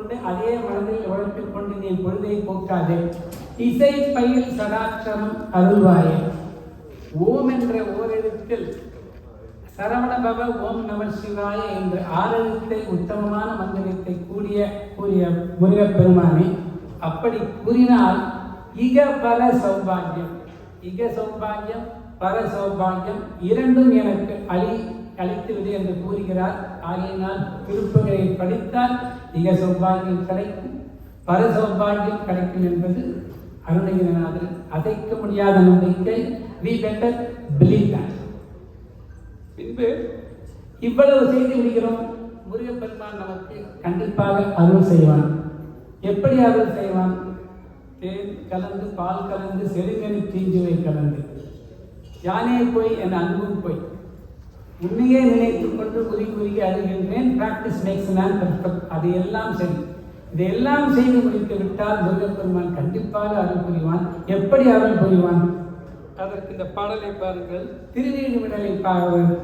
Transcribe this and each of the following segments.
கொண்டு அதே மனதில் உழைத்துக் கொண்டு நீ பொழுதை போக்காதே. இசை பயில் சடாட்சரம் அருள்வாயே. ஓம் என்ற ஓரெழுத்தில் சரவண பவ ஓம் நம சிவாய என்ற 6 எழுத்தை உத்தமமான மந்திரத்தை கூறிய முருகப்பெருமானே, அப்படி கூறினால் இக பர சௌபாகியம், இக சௌபாகியம் பர சௌபாகியம் இரண்டும் எனக்கு அளித்துவிடு என்று கூறுகிறார். ஆகையினால் திருப்புகளை படித்தால் இக சௌபாகியம் கிடைக்கும், பர சௌபாகியம் கிடைக்கும் என்பது அருணகிரிநாதர் அசைக்க முடியாத நம்பிக்கை. we better believe that. பின்பு இவ்வளவு செய்து விடுகிறோம். முருகப்பெருமான் நமக்கு கண்டிப்பாக அருள் செய்வான். எப்படி அருள் செய்வான்? தேன் கலந்து பால் கலந்து செருங்கனி தீஞ்சுவை கலந்து யானே போய் என் அன்பும் போய் உன்னையே நினைத்துக் கொண்டு குறுகி அழுகின்றேன். Practice makes man perfect. அது எல்லாம் சரி. இதையெல்லாம் செய்து முடித்து விட்டால் முருகப்பெருமான் கண்டிப்பாக அருள் புரிவான். எப்படி அருள் புரிவான்? அதற்கு இந்த பாடலை பாருங்கள். திருநீடுமிடலை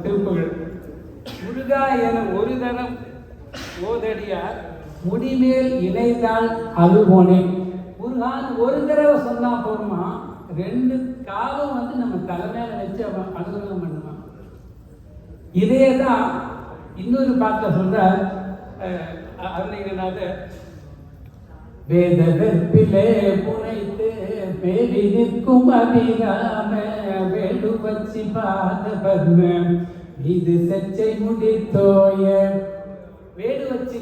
திருப்புகள். முருகா என ஒரு தரம் ஓதடியார் முடிமேல் இணைந்தால் அழுவோனே. முருகான் ஒரு தடவை சொன்னா போருமா, 2 காலம் நம்ம தலைமையில வச்சு அவன் அனுகிரகம் பண்ணுவான். இதே தான் இன்னொரு பாட்டில் சொல்றார் அருணகிரிநாதர். வேத வெற்பிலே புனைத்து வேடி நிற்கும் அபிராம வேடு வச்சி பாத பத்ம இது சச்சை முடித்தோய. வேடு வச்சு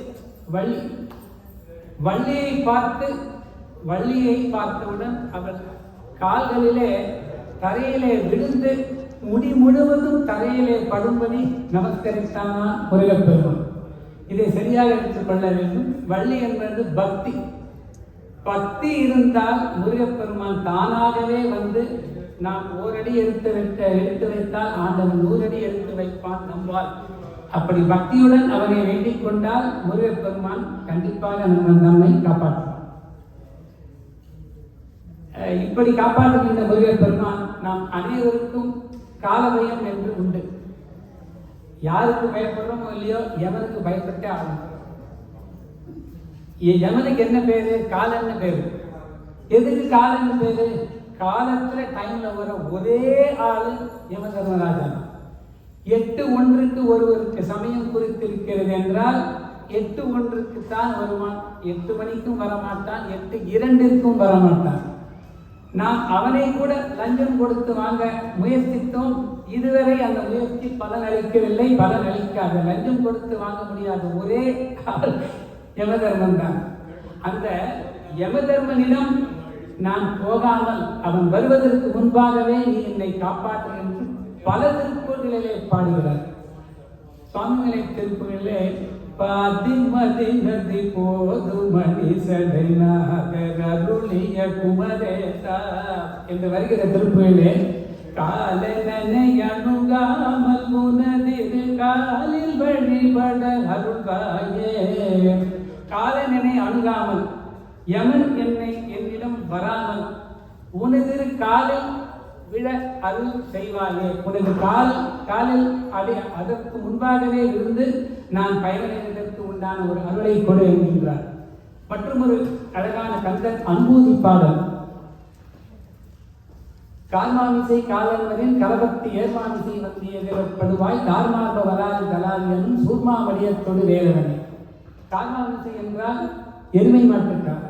வள்ளியை பார்த்தவுடன் அவள் கால்களிலே தரையிலே விழுந்து முடி முழுவதும் தரையிலே படும்படி நமஸ்கரித்தானா முருகப்பெருமான். இதை சரியாக எடுத்துக்கொள்ள வேண்டும். வள்ளி என்பது பக்தி. பக்தி இருந்தால் முருகப்பெருமான் தானாகவே வந்து நாம் ஓரடி எடுத்து வைத்தால் ஆண்டவன் 100 அடி எடுத்து வைப்பான் நம்பால். அப்படி பக்தியுடன் அவனை வேண்டிக் கொண்டால் முருகப்பெருமான் கண்டிப்பாக நம்மை காப்பாற்றுவான். இப்படி காப்பாற்றுகின்ற முருகப்பெருமான் நாம் அனைவருக்கும் காலபயம் என்று உண்டு. யாருக்கு பயப்படுறோமோ இல்லையோ யமனுக்கு பயப்பட்டே ஆகணும். யமனுக்கு என்ன பேரு? காலன்னு பேரு. எதுக்கு காலன்னு பேரு? காலத்துல டைம்ல வர ஒரே ஆளு யம தர்மராஜா. 8:1 ஒருவருக்கு சமயம் குறித்திருக்கிறது என்றால் 8:1 தான் வருவான். 8 மணிக்கும் வரமாட்டான், 8:2 வரமாட்டான். நாம் அவனை கூட லஞ்சம் கொடுத்து வாங்க முயற்சித்தோம். இதுவரை அந்த முயற்சி பலன் அளிக்கவில்லை, பலன் அளிக்காத. லஞ்சம் கொடுத்து வாங்க முடியாத ஒரே ஆள் யமதர்மன் தான். அந்த யமதர்மனிடம் நான் போகாமல் அவன் வருவதற்கு முன்பாகவே நீ என்னை காப்பாற்று என்று பல திருப்புகளிலே பாடுகிறார். சுவாமிகளை திருப்புகளிலே பாதிமதி நதி போது மணிசடை நாகருளிய குமரேசா என்று வருகிற திருப்புகளிலே காலனை அணுகாமல் உனதிரு காலில் வழிபட அருள்வாயே. காலனை அணுகாமல் யமன் என்னிடம் வராமல் உனதிரு காலில் விழ அருள் செய்வாயே. உனது காலில் அதற்கு முன்பாகவே இருந்து நான் பயனடைவதற்கு உண்டான ஒரு அருளை கொடு என்கின்றார். மற்றும் ஒரு அழகான கந்தன் அன்பூதி பாடல். கால்மாமிசை காலன்பதின் கலபக்தி ஏர்மாமிசை வந்திய விரப்படுவாய் தார்மார்ப வராது தலாரியனும் சூர்மா வடியத்தோடு வேலவனே. கால்மாமிசை என்றால் எருமை மாட்டுக்காரன்.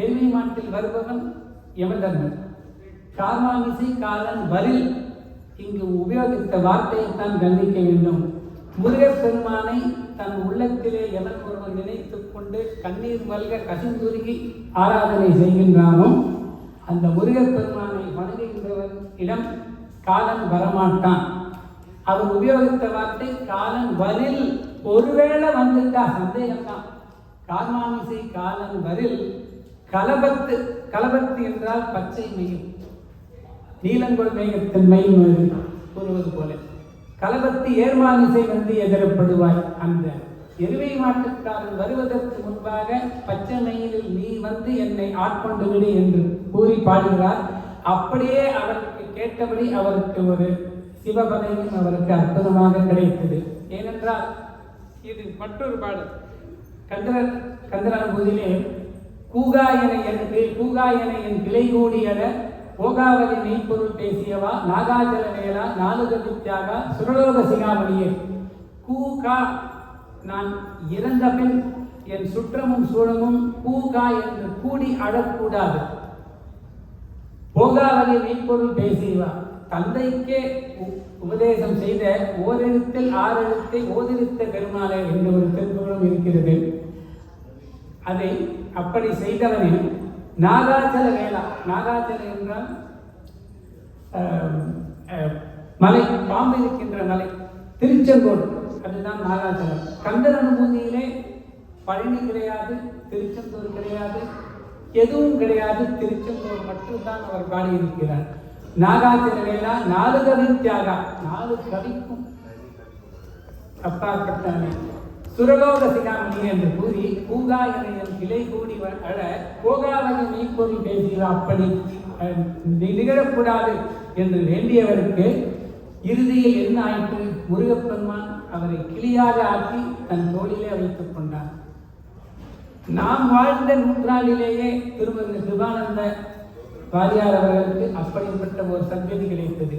எருமை மாட்டில் வருபவன் யமதர்மன். கால்மாமிசை காலன் வரில் இங்கு உபயோகித்த வார்த்தையைத்தான் கவனிக்க வேண்டும். முருகப்பெருமானை தன் உள்ளத்திலே எவன் ஒருவன் நினைத்துக் கொண்டு கண்ணீர் மல்க கசிந்துருகி ஆராதனை செய்கின்றானோ அந்த முருகப்பெருமானை வணங்குகின்றவன் இடம் காலன் வரமாட்டான். அவர் உபயோகித்த வார்த்தை காலன் வரில். ஒருவேளை வந்துட்டா சந்தேகம்தான். கால்மாமிசை காலன் வரில் கலபத்து என்றால் பச்சை மயில், நீலங்கொள் மேகத்தின் மயில் கூறுவது போல கலபத்து ஏர்மாமிசை வந்து எதிரப்படுவாய். அந்த எருமை மாட்டுக்காரன் வருவதற்கு முன்பாக பச்சை மயிலில் நீ வந்து என்னை ஆட்கொண்டு விடு என்று கூறி பாடுகிறார். அப்படியே அவருக்கு கேட்டபடி அவருக்கு ஒரு சிவபதவியும் அவருக்கு அற்புதமாக கிடைத்தது. ஏனென்றால் இது மற்றொரு பாடல். கந்தர் அனுபூதியிலே கூகாயனை என் கிளை கூடியட போகாவதி மெய்ப்பொருள் பேசியவா நாகாஜல வேளா நாலுக வித்யாக சுரலோக சிகாமணியே கூகா நான் இறந்த பின் என் சுற்றமும் சூழமும் கூகா என்று கூடி அழக்கூடாது. போகாவதி மெய்ப்பொருள் பேசியவா தந்தைக்கே உபதேசம் செய்த ஓரெழுத்தில் ஆறெழுத்தை ஓதிருத்த பெருமாளே என்ற ஒரு திருப்புகளும் இருக்கிறது. அதை அப்படி செய்தவனே நாகாச்சல வேளா, நாகாச்சல என்றால் மலை, பாம்பு இருக்கின்ற மலை, திருச்செங்கோடு, அதுதான் நாகாச்சலம். கந்தர் அனுபூதியிலே பழனி கிடையாது, திருச்செந்தூர் கிடையாது, எதுவும் கிடையாது, திருச்செந்தூர் மட்டும்தான் அவர் பாடியிருக்கிறார். நாகாச்சல வேளா நாலு கவி தியாகா, நாலு கவிக்கும் அப்பாற்பட்டவனே சுரலோக சிகாமணி என்று கூறி பூகாயனையன் கிளை கூடி அழ போகாவதி மெய்ப்பொருள் பேசிய அப்படி நிகழக்கூடாது என்று வேண்டியவருக்கு இறுதியில் என்ன ஆயிற்று? முருகப்பெருமான் அவரை கிளியாக ஆக்கி தன் தோளிலே வைத்துக் கொண்டார். நாம் வாழ்ந்த நூற்றாண்டிலேயே திருமதி சிவானந்த வாரியார் அவர்களுக்கு அப்படிப்பட்ட ஒரு சங்கதி கிடைத்தது.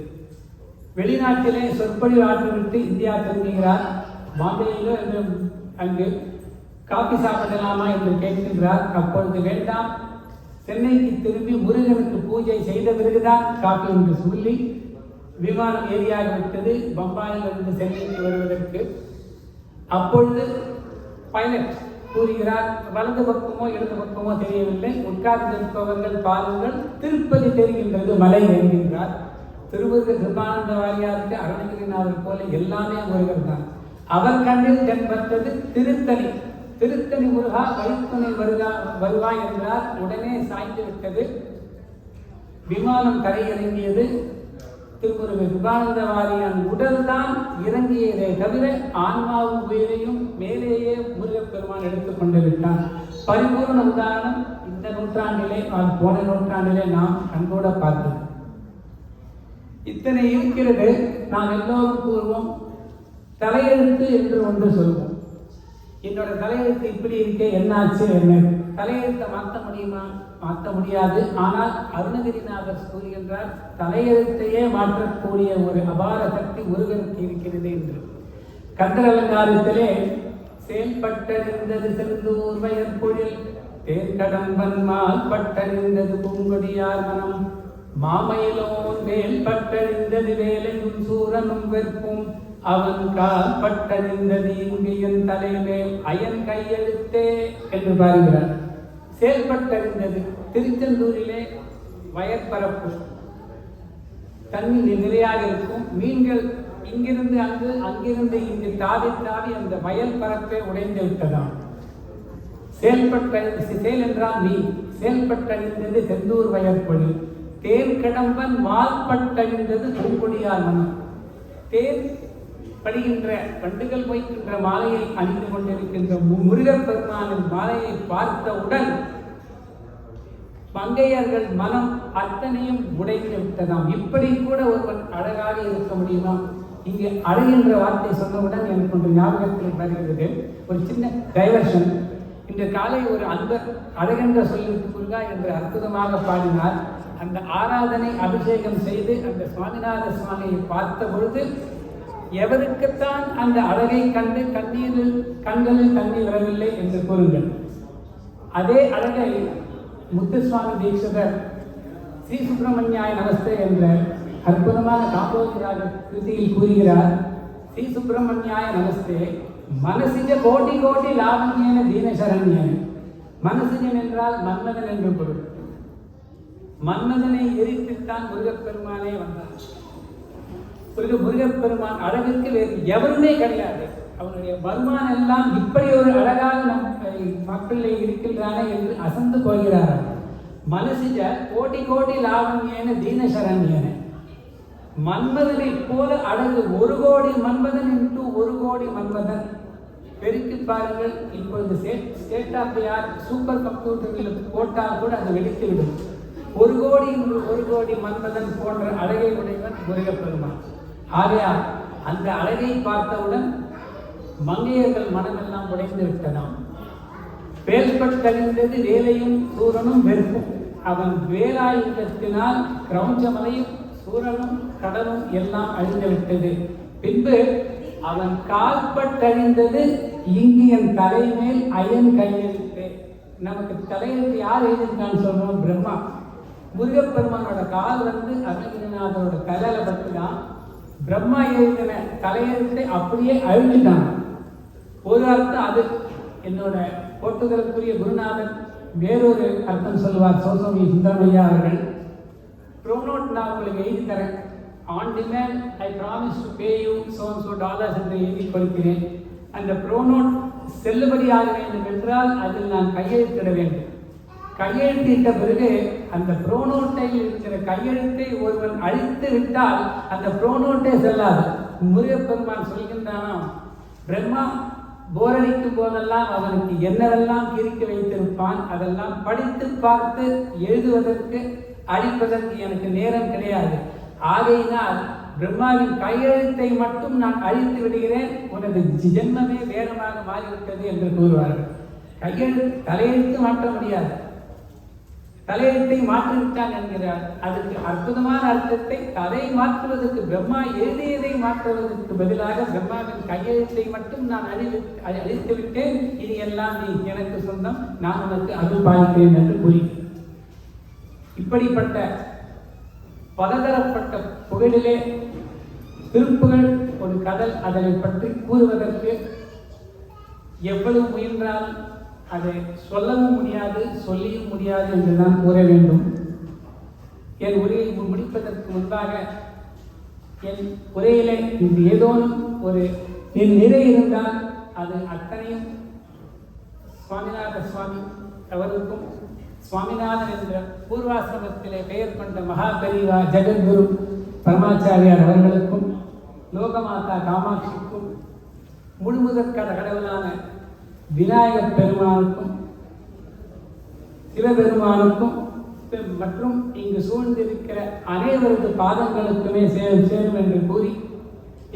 வெளிநாட்டிலே சொற்பொழிவு ஆற்றிவிட்டு இந்தியா திரும்புகிறார். பாம்பேயிலோ அங்கு காபி சாப்பிடலாமா என்று கேட்கின்றார். அப்பொழுது வேண்டாம், சென்னைக்கு திரும்பி முருகனுக்கு பூஜை செய்த பிறகுதான் காபி என்று சொல்லி விமானம் ஏறியாகிவிட்டது பம்பாயிலிருந்து சென்னைக்கு வருவதற்கு. அப்பொழுது பைலட் கூறுகிறார், வலது பக்கமோ இடது பக்கமோ தெரியவில்லை, உட்கார்ந்திருப்பவர்கள் பாருங்கள், திருப்பதி தெரிகின்றது மலை என்கின்றார். திருமுருக கிருபானந்த வாரியாருக்கு அருணகிரிநாதர் போல எல்லாமே முருகன் தான். அவர் கண்ணில் தென்பட்டது திருத்தணி. திருத்தணி முருகா வழித்துணை வருவாய் என்றார். உடனே சாய்ந்து விட்டது. விமானம் தரையிறங்கியது. திருமுருக கிருபானந்த வாரியான் உடல் தான் இறங்கியதே தவிர ஆன்மாவும் உயிரையும் மேலேயே முருகப்பெருமான் எடுத்துக் கொண்டு விட்டான். பரிபூர்ண உதாரணம் இந்த நூற்றாண்டிலே, போன நூற்றாண்டிலே நாம் கண்கூட பார்த்தோம். இத்தனை இருக்கிறது. நாம் எல்லோரும் கூறுவோம் தலையெழுத்து என்று ஒன்று சொல்வோம். என்னோட தலையெழுத்து இப்படி இருக்க என்னாச்சு, என்ன தலையெழுத்தை மாற்ற முடியுமா? மாற்ற முடியாது. ஆனால் அருணகிரிநாதர் கூறுகின்றார், தலையெழுத்தையே மாற்றக்கூடிய ஒரு அபார சக்தி முருகனுக்கு இருக்கிறது என்று. கந்தர் அலங்காரத்திலே செயல்பட்டறிந்தது செந்தூர் வயற்பொழில் தேர்கடம்பன் மால் பட்டறிந்தது பூங்கொடியார் மனம் மாமையிலோன் வேல் பட்டறிந்தது வேலையும் சூரனும் வெறுப்பும் அவன் கால் பட்டறிந்தது இங்கு என் தலைமேல் அயன் கையெழுத்தே என்று பாருகிறார். செயல்பட்டறிந்தது திருச்செந்தூரிலே வயற்பரப்பு தண்ணி நிறையாக இருக்கும். மீன்கள் இங்கிருந்து அங்கு, அங்கிருந்து இங்கு தாவி தாவி அந்த வயல் பரப்பை உடைந்து விட்டதாம். செயல் என்றால் மீன். செயல்பட்டறிந்தது செந்தூர் வயற்பொழி தேன் கடம்பன் மால் பட்டறிந்தது பூங்கொடியார் மனம். தேன் படுகின்ற வண்டுகள் வைக்கின்ற மாலையை அணிந்து கொண்டிருக்கின்ற முருகப்பெருமானின் மாலையை பார்த்தவுடன் மங்கையர்கள் மனம் அத்தனையும் உடைந்து விட்டதாம். இப்படி கூட ஒருவன் அழகாக இருக்க முடியுமா? இங்கு அழகின்ற வார்த்தை சொன்னவுடன் எனக்கு ஒன்று ஞாபகத்தில் வருகிறது. ஒரு சின்ன டைவர்ஷன். இன்று காலை ஒரு அன்பர் அழகென்ற சொல்லிற்கு முருகா என்று அற்புதமாக பாடினார். அந்த ஆராதனை அபிஷேகம் செய்து அந்த சுவாமிநாத சுவாமியை பார்த்த பொழுது எவருக்குத்தான் அந்த அழகை கண்டு கண்களில் தண்ணீர் வரவில்லை என்று கூறுங்கள். அதே அழகை முத்துசுவாமி தீட்சிதர் ஸ்ரீ சுப்பிரமணியாய நமஸ்தே என்ற அற்புதமான காம்போதிராக கிருதியில் கூறுகிறார். ஸ்ரீ சுப்பிரமணியாய நமஸ்தே மனசிஜ கோட்டி கோட்டி லாவண்யன தீனசரண்யன். மனசிஜன் என்றால் மன்மதன் என்று பொருள். மன்மதனை எரித்துத்தான் முருகப்பெருமானே வந்தார். முருகப்பெருமான் அழகுக்கு வேறு எவருமே கிடையாது. அவனுடைய வருமானம் எல்லாம் இப்படி ஒரு அழகாக நம் மக்களில் இருக்கின்றானே என்று அசந்து போகிறார்கள். மனசிஜ கோட்டி கோட்டி லாவண்யன தீனசரண்யன. மன்மதனை போல அழகு 1 கோடி மன்மதன் இன்ட்டு 1 கோடி மன்மதன் பெருக்கி பாருங்கள். இப்பொழுது state of the art super கம்ப்யூட்டரில் போட்டால் கூட அது வெடித்துவிடும். 1 கோடி இன்று 1 கோடி மன்மதன் போன்ற அழகை உடையவன் முருகப்பெருமான். ஆகையால் அந்த அழகை பார்த்தவுடன் மங்கையர்கள் மனமெல்லாம் உடைந்து விட்டதாம். வேல்பட்டறிந்தது வேலையும் சூரனும் வெறுப்பும். அவன் வேலாயுதத்தினால் கிரௌஞ்சமலையும் சூரனும் கடலும் எல்லாம் அழிந்துவிட்டது. பின்பு அவன் கால்பட்டறிந்தது இங்கியன் தலைமேல் அயன் கையெழுத்து. நமக்கு தலையெழுத்து யார் எழுதியிருக்கான்னு சொல்றோம்? பிரம்மா. முருகப்பெருமானோட கால் அருணகிரிநாதரோட தலையில பட்டுதான். பிரம்மா எழுதின தலையெழுத்தை அப்படியே அழிஞ்சுட்டான். ஒரு அர்த்தம் அது. என்னோட போட்டுதலுக்குரிய குருநாதன் வேறொரு அர்த்தம் சொல்லுவார். சோசோமி சுந்தரமையா அவர்கள், ப்ரோனோட் நான் உங்களுக்கு எழுதி தரேன், on demand I promise to pay you $so என்று எழுதி கொடுக்கிறேன். அந்த ப்ரோனோட் செல்லுபடியாக வேண்டும் என்றால் அதில் நான் கையெழுத்திட வேண்டும். கையெழுத்திட்ட பிறகு அந்த ப்ரோனோட்டில் இருக்கிற கையெழுத்தை ஒருவன் அழித்து விட்டால் அந்த ப்ரோனோட்டே செல்லாது. முருகப்பெருமான் சொல்கின்றானா, பிரம்மா போரடிக்கும் போதெல்லாம் அவனுக்கு என்னவெல்லாம் கிறுக்கி வைத்திருப்பான், அதெல்லாம் படித்து பார்த்து எழுதுவதற்கு அழிப்பதற்கு எனக்கு நேரம் கிடையாது. ஆகையினால் பிரம்மாவின் கையெழுத்தை மட்டும் நான் அழித்து விடுகிறேன், உனது ஜென்மமே வேகமாக மாறிவிட்டது என்று கூறுவார்கள். தலையெழுத்து மாற்ற முடியாது, தலையெழுத்தை மாற்றிவிட்டான் என்கிறார். அதுக்கு அற்புதமான அர்த்தத்தை, தலை மாற்றுவதற்கு பிரம்மா எழுதியதை மாற்றுவதற்கு பதிலாக பிரம்மாவின் கையெழுத்தை மட்டும் நான் அழித்து விட்டேன், இனி எல்லாம் நீ எனக்கு சொந்தம், நான் உனக்கு அருள் பாலிக்கிறேன் என்று கூறி, இப்படிப்பட்ட பலதரப்பட்ட புகழிலே திருப்புகழ் ஒரு கடல். அதனை பற்றி கூறுவதற்கு எவ்வளவு முயன்றாலும் அதை சொல்லவும் முடியாது, சொல்லியும் முடியாது என்றுதான் கூற வேண்டும். என் உரையை முடிப்பதற்கு முன்பாக என் உரையிலே இன்று ஏதோனும் ஒரு நிறை இருந்தால் அது அத்தனையும் சுவாமிநாத சுவாமி அவருக்கும், சுவாமிநாதன் என்ற பூர்வாசிரமத்திலே பெயர் கொண்ட மகாபெரிவா ஜெகத்குரு பரமாச்சாரியார் அவர்களுக்கும், லோகமாதா காமாட்சிக்கும், முழுமுதற்கான கடவுளான விநாயகப் பெருமானுக்கும், சிவபெருமானுக்கும் மற்றும் இங்கு சூழ்ந்திருக்கிற அனைவரது பாதங்களுக்குமே சேரும் என்று கூறி,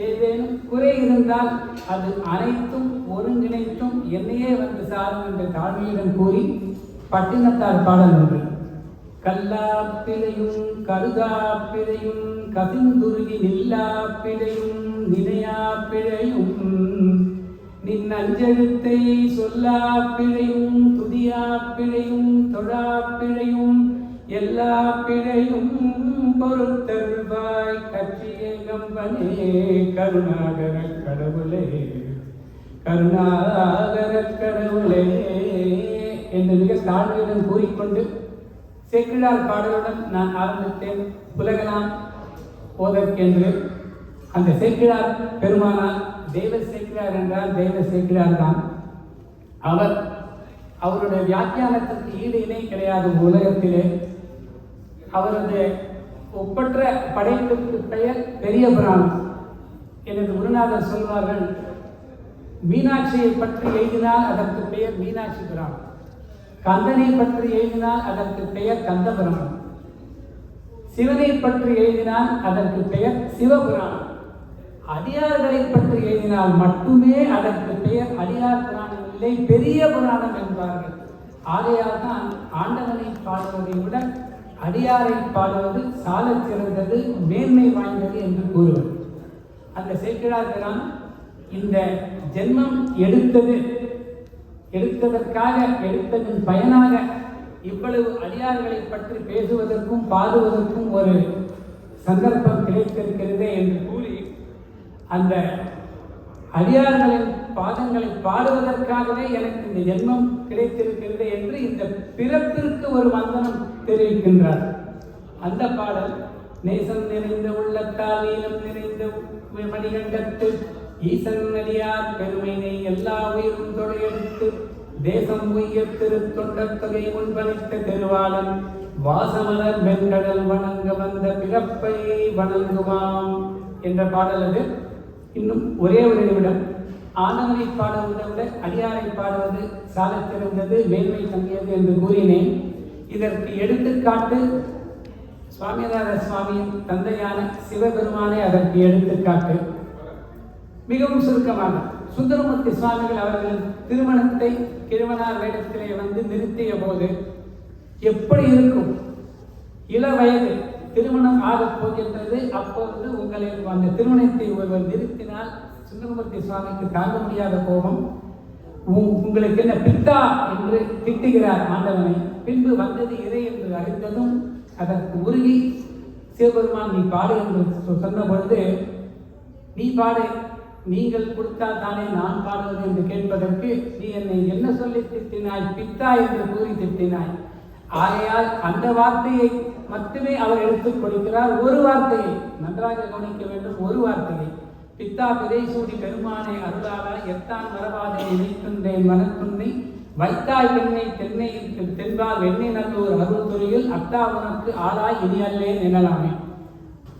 ஏதேனும் குறை இருந்தால் அது அனைத்தும் ஒருங்கிணைத்தும் என்னையே வந்து சாரும் என்ற தாழ்மையுடன் கூறி, பட்டினத்தார் பாடல் ஒன்று. கல்லாப்பிழையும் கருதாப்பிழையும் கசிந்துருகி நில்லாப்பிழையும் நினையாப்பிழையும் நின்னஞ்செழுத்தை சொல்லாப்பிழையும் துதியாப்பிழையும் தொழாப்பிழையும் எல்லா பிழையும் பொறுத்தருள்வாய் கட்சியே கம்பனே கருணாகர கடவுளே கருணாகர கடவுளே என்று மிக தாழ்மையுடன் கூறிக்கொண்டு சேக்கிழார் பாடலுடன் நான் ஆரம்பித்தேன். உலகலாம் போதற்கென்று அந்த சேக்கிழார் பெருமானார் தெய்வ சேக்கிழார் என்றால் தெய்வ சேக்கிழார் தான். அவருடைய வியாக்கியானத்திற்கு ஈடு இணை கிடையாது உலகத்திலே. அவரது ஒப்பற்ற படைப்புக்கு பெயர் பெரிய புராணம். எனது குருநாதர் சொல்வார்கள், மீனாட்சியை பற்றி எழுதினால் அதற்கு பெயர் மீனாட்சி புராணம், கந்தனை பற்றி எழுதினால் அதற்கு பெயர் கந்தபுராணம், சிவனை பற்றி எழுதினால் அதற்கு பெயர் சிவபுராணம், அடியார்களை பற்றி எழுதினால் மட்டுமே அதற்கு பெயர் அடியார் புராணம் இல்லை, பெரிய புராணம் என்பார்கள். ஆகையால் தான் ஆண்டவனை பாடுவதை விட அடியாரை பாடுவது சாலச் சிறந்தது, மேன்மை வாய்ந்தது என்று கூறுவது. அந்த சேக்கிழார் பிரான் இந்த ஜென்மம் எடுத்ததற்காக எடுத்ததன் பயனாக இவ்வளவு அடியார்களை பற்றி பேசுவதற்கும் பாடுவதற்கும் ஒரு சந்தர்ப்பம் கிடைத்திருக்கிறதே என்று கூறி, அந்த அடியார்களின் பாதங்களை பாடுவதற்காகவே எனக்கு இந்த ஜென்மம் கிடைத்திருக்கிறது என்று இந்த பிறப்பிற்கு ஒரு வந்தனம் தெரிவிக்கின்றார். அந்த பாடல், நேசம் நிறைந்த உள்ளத்தால் நீளம் நிறைந்த மணிகண்டத்து ஈசன் அடியார் பெருமைனை எல்லா உயிரும் தொடையெடுத்து தேசம் உய்ய திருத்தொண்டத் தொகை முன்பளித்த திருவாளன் வாசமலர் வெண்கடல் வணங்க வந்த பிறப்பை வணங்குவாம் என்ற பாடல் அது. இன்னும் ஒரே ஒரு நிமிடம். ஆண்டவனை பாடுவதை விட அடியாரை பாடுவது சாலச் சிறந்தது, மேன்மை தங்கியது என்று கூறினேன். இதற்கு எடுத்துக்காட்டு சுவாமிநாத சுவாமியின் தந்தையான சிவபெருமானே அதற்கு எடுத்துக்காட்டு. மிகவும் சுருக்கமாக சுந்தரமூர்த்தி சுவாமிகள் அவர்கள் திருமணத்தை கிழவனார் வேடத்திலே வந்து நிறுத்திய போது எப்படி இருக்கும்? இள வயது திருமணம் ஆகப் போகின்றது. அப்பொழுது உங்களை அந்த திருமணத்தை ஒருவர் நிறுத்தினால் சுந்தரமூர்த்தி சுவாமிக்கு தாங்க முடியாத கோபம். உங்களுக்கு என்ன பித்தா என்று திட்டுகிறார் ஆண்டவனை. பின்பு வந்தது இறை என்று அறிந்ததும் அதற்கு உருகி சிவபெருமான் நீ பாடு என்று சொன்ன பொழுது, நீ பாடு, நீங்கள் கொடுத்தால் தானே நான் பாடுவது என்று கேட்பதற்கு, நீ என்னை என்ன சொல்லி திட்டினாய்? பித்தா என்று கூறி திட்டினாய். ஆகையால் அந்த வார்த்தையை மட்டுமே அவர் எடுத்துக் கொடுக்கிறார். ஒரு வார்த்தையை நன்றாக கவனிக்க வேண்டும். ஒரு வார்த்தையை, பித்தா பிறைசூடி பெருமானை அருளாளா எத்தான் மரபாதை நினைக்கின்றேன் மனத்துன்னை வைத்தாய் பெண்ணை தென்னை தென்பால் வெண்ணெய் நல்லூர் அருள் துறையில் அத்தா உனக்கு ஆளாய் இனி அல்லேன் எனலாமே.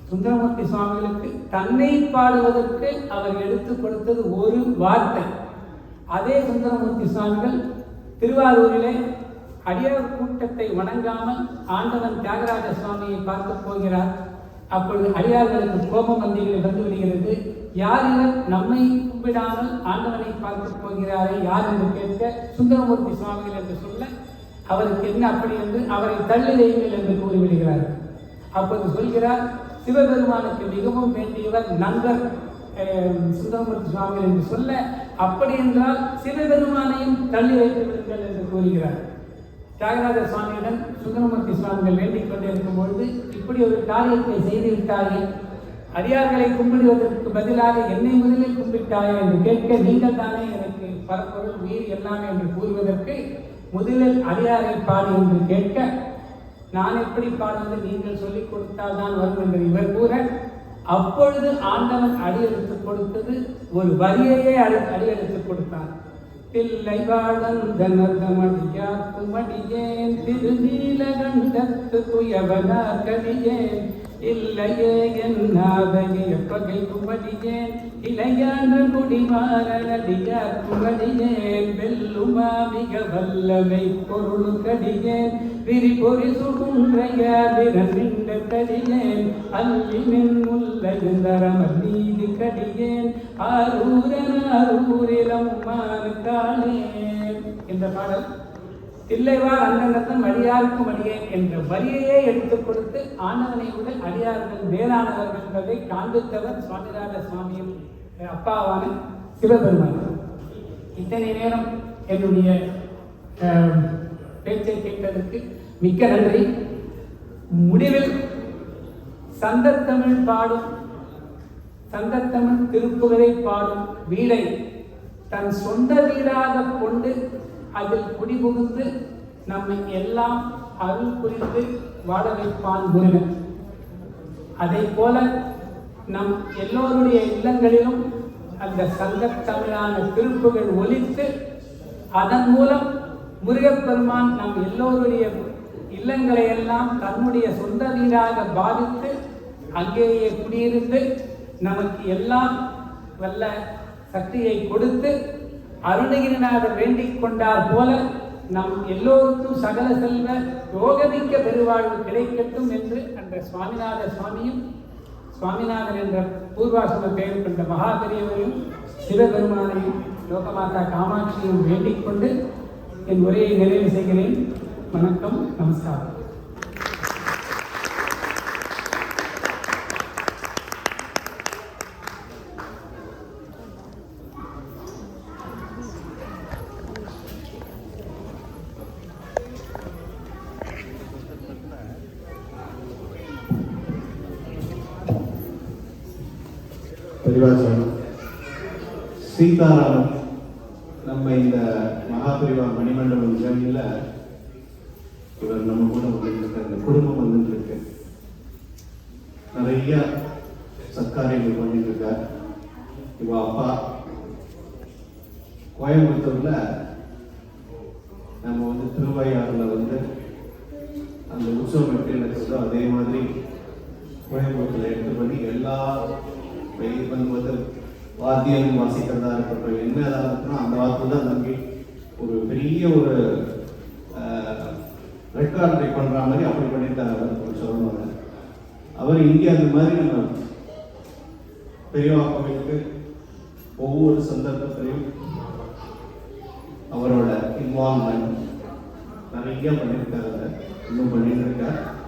சுந்தரமூர்த்தி சுவாமிகளுக்கு தன்னை பாடுவதற்கு அவர் எடுத்துக் கொடுத்தது ஒரு வார்த்தை. அதே சுந்தரமூர்த்தி சுவாமிகள் திருவாரூரிலே அடியார் கூட்டத்தை வணங்காமல் ஆண்டவன் தியாகராஜ சுவாமியை பார்க்க போகிறார். அப்பொழுது அடியார்களுக்கு கோபம் வந்து விடுகிறது. யார் இவர் நம்மை கும்பிடாமல் ஆண்டவனை பார்க்க போகிறாரே யார் என்று கேட்க, சுந்தரமூர்த்தி சுவாமிகள் என்று சொல்ல, அவருக்கு என்ன அப்படி என்று அவரை தள்ளி வையுங்கள் என்று கூறிவிடுகிறார். அப்போது சொல்கிறார், சிவபெருமானுக்கு மிகவும் வேண்டியவர் நண்பர் சுந்தரமூர்த்தி சுவாமிகள் என்று சொல்ல, அப்படி என்றால் சிவபெருமானையும் தள்ளி வைத்து விடுங்கள் என்று கூறுகிறார். தியாகராஜ சுவாமியிடம் சுந்தரமூர்த்தி சுவாமிகள் வேண்டிக் கொண்டிருக்கும் பொழுது, இப்படி ஒரு காரியத்தை செய்துவிட்டார்கள், அடியார்களை கும்பிடுவதற்கு பதிலாக என்னை முதலில் கும்பிட்டாயே என்று கேட்க, நீங்கள் தானே எனக்கு பரப்பொருள் உயிர் எல்லாமே என்று கூறுவதற்கு, முதலில் அடியாரை பாடு என்று கேட்க, நான் எப்படி பாடுவது, நீங்கள் சொல்லிக் கொடுத்தால் தான் வரும் என்று இவர் கூற, அப்பொழுது ஆண்டவன் அடியெடுத்துக் கொடுத்தது ஒரு வரியையே அடியெடுத்துக் கொடுத்தார். தில்லை வாழந்தனர்தமடியார் குமடியேன் திருநீலகண்டத்து குயவனார் கடியேன் இல்லையே என்னாதைய பகை குமடியேன் இளையான்ற குடிமாறடியார் குமடியேன் வெல்லுமா மிக வல்லமை பொருள் கடியேன் விரிபொறி சுகுன்றைய விரமிண்ட கடியேன் அல்லிமென் முல்லைந்தரமர் நீதி கடியேன் ஆரூரிலம் மாறுகாலே என்ற பாடல் தில்லைவாழ் அந்தனத்தம் அடியாருக்கும் அடியேன் என்ற வரியையே எடுத்துக் கொடுத்து ஆண்டவனை விட அடியார்கள் வேளாணவர்கள் என்பதை காண்பித்தவர் சுவாமிநாத சுவாமியும் அப்பாவான சிவபெருமான். இத்தனை நேரம் என்னுடைய பேச்சை கேட்டதற்கு மிக்க நன்றி. முடிவில் சங்கத்தமிழ் பாடும் சங்கத்தமிழ் திருப்புகழை பாடும் வீடை தன் சொந்த வீடாக கொண்டு அதில் குடிபுகுந்து நம்மை எல்லாம் அருள் புரிந்து வாழ வைப்பான் முருகன். அதை போல நம் எல்லோருடைய இல்லங்களிலும் அந்த சங்கத்தமிழான திருப்புகள் ஒலித்து அதன் மூலம் முருகப்பெருமான் நம் எல்லோருடைய இல்லங்களை எல்லாம் தன்னுடைய சொந்த வீடாக பாவித்து அங்கேயே குடியிருந்து நமக்கு எல்லாம் வல்ல சக்தியை கொடுத்து அருணகிரிநாதர் வேண்டிக் கொண்டார் போல நம் எல்லோருக்கும் சகல செல்வ யோகமிக்க பெருவாழ்வு கிடைக்கட்டும் என்று அந்த சுவாமிநாத சுவாமியும் சுவாமிநாதன் என்ற பூர்வாசிரம பெயர் கொண்ட மகாபெரியவரையும் சிவபெருமானையும் லோகமாதா காமாட்சியும் வேண்டிக் கொண்டு என் உரையை நிறைவு செய்கிறேன். வணக்கம், நமஸ்காரம். பரிவாசனம் சீதாராமன் நம்ம இந்த மகாபரிவா மணிமண்டபம் ஜெமியில் இவர் நம்ம கூட வந்துட்டு இந்த குடும்பம் வந்துட்டு இருக்கு. நிறைய சத்காரியங்கள் பண்ணிட்டு இருக்கார். இவ அப்பா கோயம்புத்தூர்ல நம்ம வந்து திருவையாறுல வந்து அந்த உற்சவம் எப்படி நடக்கிறதோ அதே மாதிரி கோயம்புத்தூர்ல எடுத்து பண்ணி எல்லா வெளியே பண்ணும்போது வாத்தியம் வாசிக்கிறதா இருக்கட்டும், என்ன ஏதாவது இருக்கணும் அந்த வார்த்தை தான் நம்பி ஒரு பெரிய ஒரு ரெக்கார்டை பண்ணுற மாதிரி அப்படி பண்ணிட்டார் அவர் சொல்லணுங்க. அவர் இங்கே அந்த மாதிரி நம்ம பெரியவா கோவிலுக்கு ஒவ்வொரு சந்தர்ப்பத்திலையும் அவரோட இன்வால்மெண்ட் நிறைய பண்ணியிருக்காங்க, இன்னும் பண்ணிட்டு இருக்கார்.